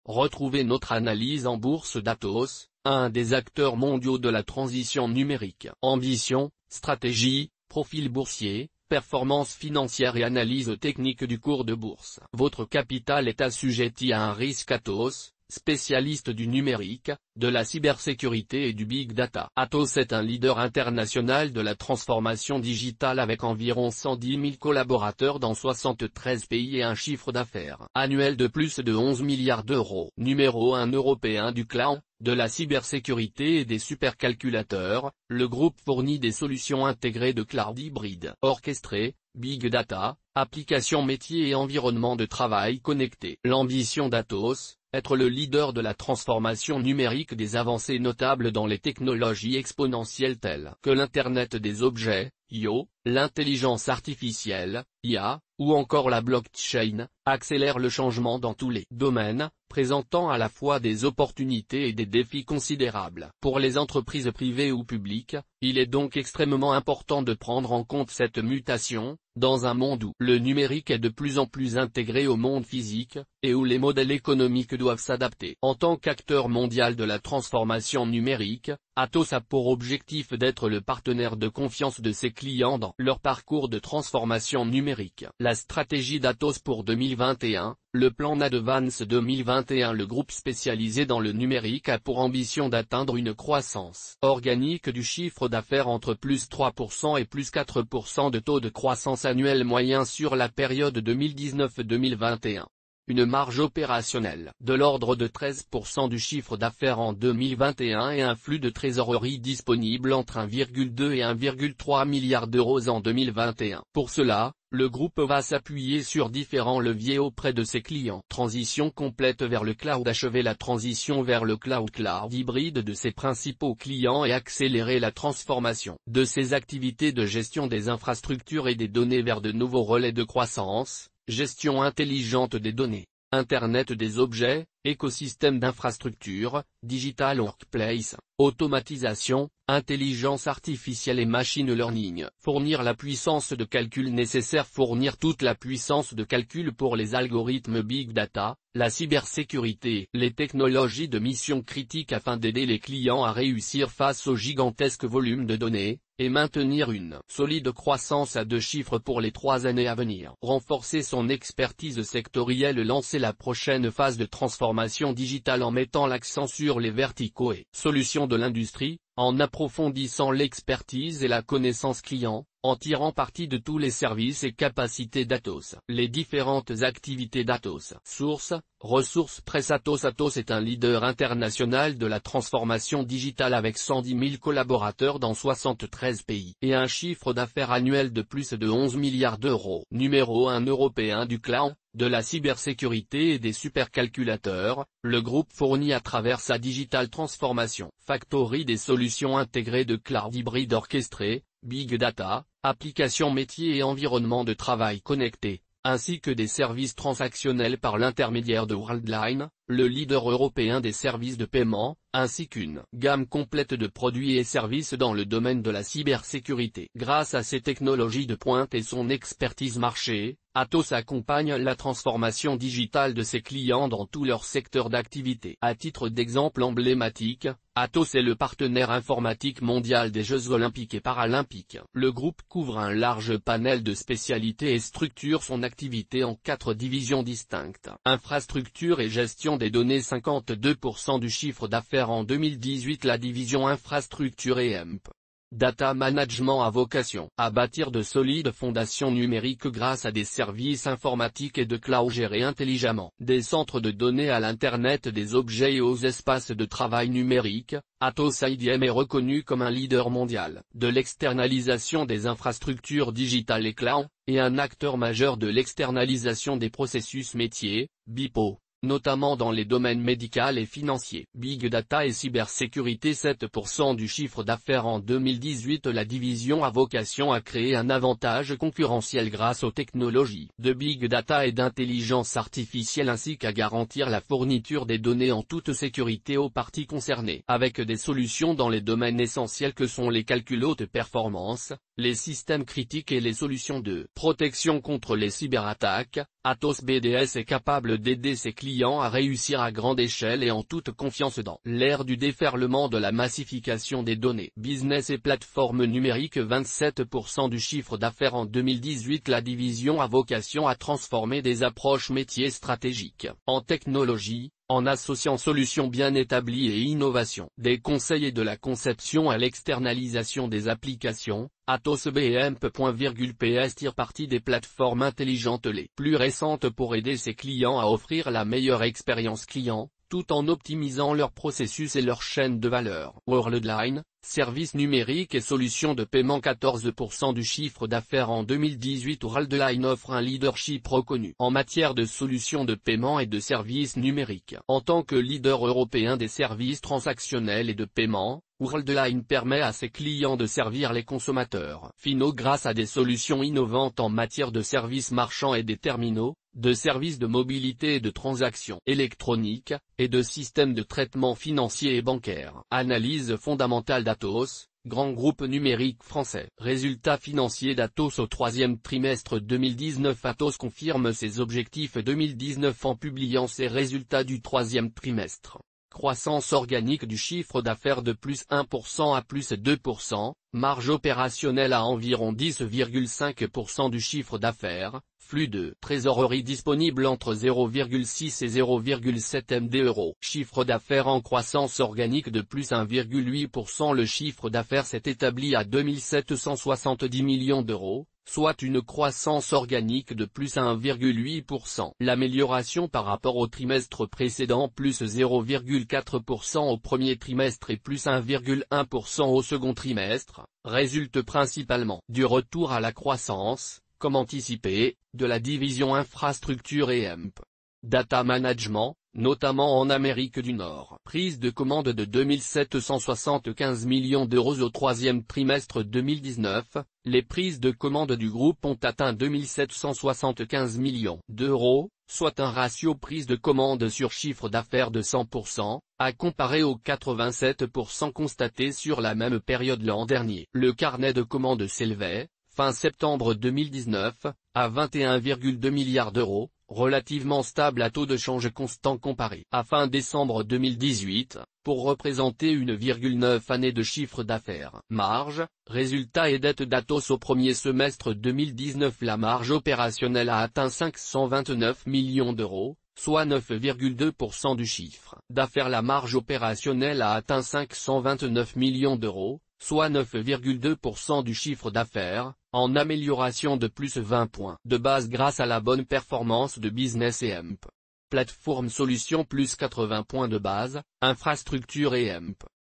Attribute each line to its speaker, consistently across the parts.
Speaker 1: Retrouvez notre analyse en bourse d'Atos, un des acteurs mondiaux de la transition numérique. Ambition, stratégie, profil boursier, performance financière et analyse technique du cours de bourse. Votre capital est assujetti à un risque. Atos, spécialiste du numérique, de la cybersécurité et du big data. Atos est un leader international de la transformation digitale avec environ 110 000 collaborateurs dans 73 pays et un chiffre d'affaires annuel de plus de 11 milliards d'euros. Numéro 1 européen du cloud, de la cybersécurité et des supercalculateurs, le groupe fournit des solutions intégrées de cloud hybride, orchestré, big data, applications métiers et environnement de travail connecté. L'ambition d'Atos, être le leader de la transformation numérique, des avancées notables dans les technologies exponentielles telles que l'Internet des objets, IO, l'intelligence artificielle, IA, ou encore la blockchain, accélère le changement dans tous les domaines, présentant à la fois des opportunités et des défis considérables. Pour les entreprises privées ou publiques, il est donc extrêmement important de prendre en compte cette mutation, dans un monde où le numérique est de plus en plus intégré au monde physique, et où les modèles économiques doivent s'adapter. En tant qu'acteur mondial de la transformation numérique, Atos a pour objectif d'être le partenaire de confiance de ses clients dans leur parcours de transformation numérique. La stratégie d'Atos pour 2021, le plan Advance 2021. Le groupe spécialisé dans le numérique a pour ambition d'atteindre une croissance organique du chiffre d'affaires entre plus 3% et plus 4% de taux de croissance annuel moyen sur la période 2019-2021. Une marge opérationnelle de l'ordre de 13% du chiffre d'affaires en 2021 et un flux de trésorerie disponible entre 1,2 et 1,3 milliard d'euros en 2021. Pour cela, le groupe va s'appuyer sur différents leviers auprès de ses clients. Transition complète vers le cloud. Achever la transition vers le cloud hybride de ses principaux clients et accélérer la transformation de ses activités de gestion des infrastructures et des données vers de nouveaux relais de croissance. Gestion intelligente des données, Internet des objets, écosystème d'infrastructures, digital workplace, automatisation, intelligence artificielle et machine learning. Fournir la puissance de calcul nécessaire. Fournir toute la puissance de calcul pour les algorithmes big data, la cybersécurité, les technologies de mission critique afin d'aider les clients à réussir face au gigantesque volume de données, et maintenir une solide croissance à 2 chiffres pour les 3 années à venir. Renforcer son expertise sectorielle. Lancer la prochaine phase de transformation digitale en mettant l'accent sur les verticaux et solutions de l'industrie, en approfondissant l'expertise et la connaissance client, en tirant parti de tous les services et capacités d'Atos. Les différentes activités d'Atos. Source, ressources presse. Atos est un leader international de la transformation digitale avec 110 000 collaborateurs dans 73 pays et un chiffre d'affaires annuel de plus de 11 milliards d'euros. Numéro 1 européen du cloud, de la cybersécurité et des supercalculateurs, le groupe fournit à travers sa Digital Transformation Factory des solutions intégrées de cloud hybride orchestré, big data, applications métiers et environnement de travail connecté, ainsi que des services transactionnels par l'intermédiaire de Worldline, le leader européen des services de paiement, ainsi qu'une gamme complète de produits et services dans le domaine de la cybersécurité. Grâce à ses technologies de pointe et son expertise marché, Atos accompagne la transformation digitale de ses clients dans tous leurs secteurs d'activité. À titre d'exemple emblématique, Atos est le partenaire informatique mondial des Jeux Olympiques et Paralympiques. Le groupe couvre un large panel de spécialités et structure son activité en 4 divisions distinctes. Infrastructure et gestion des données. 52% du chiffre d'affaires en 2018. La division infrastructure et EMP. Data Management a vocation à bâtir de solides fondations numériques grâce à des services informatiques et de cloud gérés intelligemment. Des centres de données à l'Internet des objets et aux espaces de travail numériques, Atos IDM est reconnu comme un leader mondial de l'externalisation des infrastructures digitales et cloud, et un acteur majeur de l'externalisation des processus métiers, BIPO, notamment dans les domaines médical et financier. Big Data et cybersécurité. 7% du chiffre d'affaires en 2018. La division a vocation à créer un avantage concurrentiel grâce aux technologies de Big Data et d'intelligence artificielle ainsi qu'à garantir la fourniture des données en toute sécurité aux parties concernées. Avec des solutions dans les domaines essentiels que sont les calculs haute performance, les systèmes critiques et les solutions de protection contre les cyberattaques. Atos BDS est capable d'aider ses clients à réussir à grande échelle et en toute confiance dans l'ère du déferlement de la massification des données. Business et plateformes numériques. 27% du chiffre d'affaires en 2018. La division a vocation à transformer des approches métiers stratégiques en technologie, en associant solutions bien établies et innovation. Des conseils et de la conception à l'externalisation des applications. Atos BMP.PS tire parti des plateformes intelligentes les plus récentes pour aider ses clients à offrir la meilleure expérience client, tout en optimisant leurs processus et leurs chaînes de valeur. Worldline, services numériques et solutions de paiement. 14% du chiffre d'affaires en 2018. Worldline offre un leadership reconnu en matière de solutions de paiement et de services numériques. En tant que leader européen des services transactionnels et de paiement, Worldline permet à ses clients de servir les consommateurs finaux grâce à des solutions innovantes en matière de services marchands et des terminaux, de services de mobilité et de transactions électroniques, et de systèmes de traitement financier et bancaire. Analyse fondamentale d'Atos, grand groupe numérique français. Résultats financiers d'Atos au troisième trimestre 2019. Atos confirme ses objectifs 2019 en publiant ses résultats du troisième trimestre. Croissance organique du chiffre d'affaires de plus 1% à plus 2%, marge opérationnelle à environ 10,5% du chiffre d'affaires, flux de trésorerie disponible entre 0,6 et 0,7 MD €. Chiffre d'affaires en croissance organique de plus 1,8%. Le chiffre d'affaires s'est établi à 2770 millions d'euros, soit une croissance organique de plus 1,8%. L'amélioration par rapport au trimestre précédent plus 0,4% au premier trimestre et plus 1,1% au second trimestre, résulte principalement du retour à la croissance, comme anticipé, de la division infrastructure et EMP. Data Management, notamment en Amérique du Nord. Prise de commande de 2775 millions d'euros au troisième trimestre 2019, les prises de commande du groupe ont atteint 2775 millions d'euros, soit un ratio prise de commande sur chiffre d'affaires de 100%, à comparer aux 87% constatés sur la même période l'an dernier. Le carnet de commandes s'élevait, fin septembre 2019, à 21,2 milliards d'euros, relativement stable à taux de change constant comparé à fin décembre 2018, pour représenter 1,9 année de chiffre d'affaires. Marge, résultats et dettes d'Atos au premier semestre 2019. La marge opérationnelle a atteint 529 millions d'euros, soit 9,2% du chiffre d'affaires. La marge opérationnelle a atteint 529 millions d'euros, soit 9,2% du chiffre d'affaires, en amélioration de plus 20 points de base grâce à la bonne performance de Business et EMP. Plateforme Solutions plus 80 points de base, infrastructure et EMP.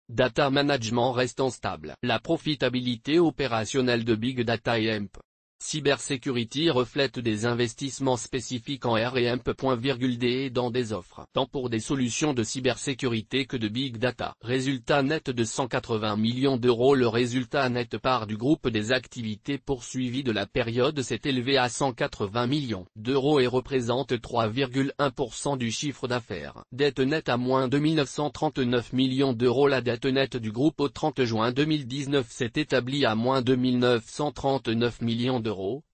Speaker 1: Data Management restant stable. La profitabilité opérationnelle de Big Data et EMP. Cybersecurity reflète des investissements spécifiques en R&M.D et dans des offres, tant pour des solutions de cybersécurité que de Big Data. Résultat net de 180 millions d'euros. Le résultat net part du groupe des activités poursuivies de la période s'est élevé à 180 millions d'euros et représente 3,1% du chiffre d'affaires. Dette nette à moins 2939 millions d'euros. La dette nette du groupe au 30 juin 2019 s'est établie à moins 2939 millions d'euros,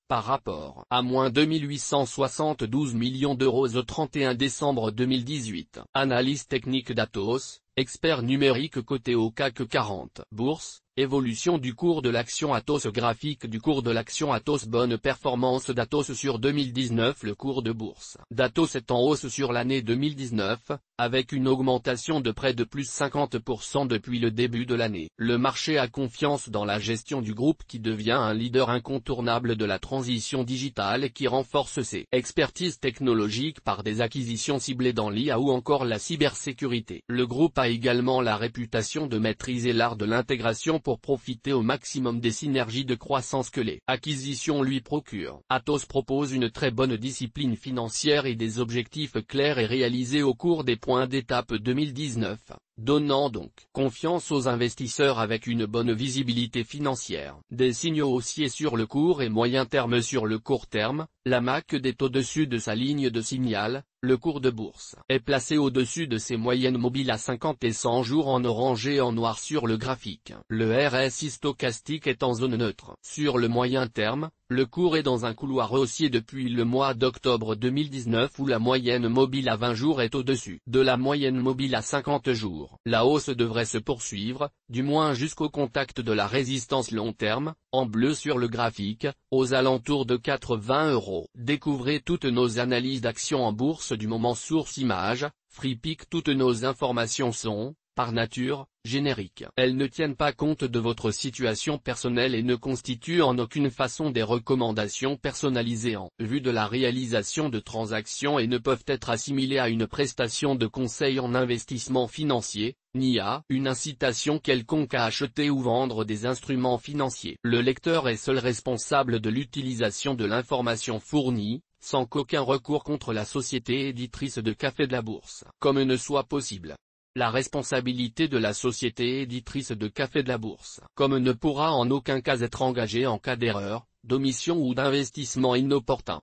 Speaker 1: par rapport à moins 2872 millions d'euros au 31 décembre 2018. Analyse technique d'Atos, expert numérique coté au CAC 40. Bourse, évolution du cours de l'action Atos. Graphique du cours de l'action Atos. Bonne performance d'Atos sur 2019. Le cours de bourse d'Atos est en hausse sur l'année 2019, avec une augmentation de près de plus 50% depuis le début de l'année. Le marché a confiance dans la gestion du groupe qui devient un leader incontournable de la transition digitale et qui renforce ses expertises technologiques par des acquisitions ciblées dans l'IA ou encore la cybersécurité. Le groupe a également la réputation de maîtriser l'art de l'intégration pour profiter au maximum des synergies de croissance que les acquisitions lui procurent. Atos propose une très bonne discipline financière et des objectifs clairs et réalisés au cours des points d'étape 2019. donnant donc confiance aux investisseurs avec une bonne visibilité financière. Des signaux haussiers sur le court et moyen terme. Sur le court terme, la MAC est au-dessus de sa ligne de signal, le cours de bourse est placé au-dessus de ses moyennes mobiles à 50 et 100 jours en orange et en noir sur le graphique. Le RSI stochastique est en zone neutre. Sur le moyen terme, le cours est dans un couloir haussier depuis le mois d'octobre 2019 où la moyenne mobile à 20 jours est au-dessus de la moyenne mobile à 50 jours. La hausse devrait se poursuivre, du moins jusqu'au contact de la résistance long terme, en bleu sur le graphique, aux alentours de 80 €. Découvrez toutes nos analyses d'actions en bourse du moment. Source Image, Freepik. Toutes nos informations sont, par nature, génériques. Elles ne tiennent pas compte de votre situation personnelle et ne constituent en aucune façon des recommandations personnalisées en vue de la réalisation de transactions et ne peuvent être assimilées à une prestation de conseil en investissement financier, ni à une incitation quelconque à acheter ou vendre des instruments financiers. Le lecteur est seul responsable de l'utilisation de l'information fournie, sans qu'aucun recours contre la société éditrice de Café de la Bourse ne soit possible. La responsabilité de la société éditrice de Café de la Bourse ne pourra en aucun cas être engagée en cas d'erreur, d'omission ou d'investissement inopportun.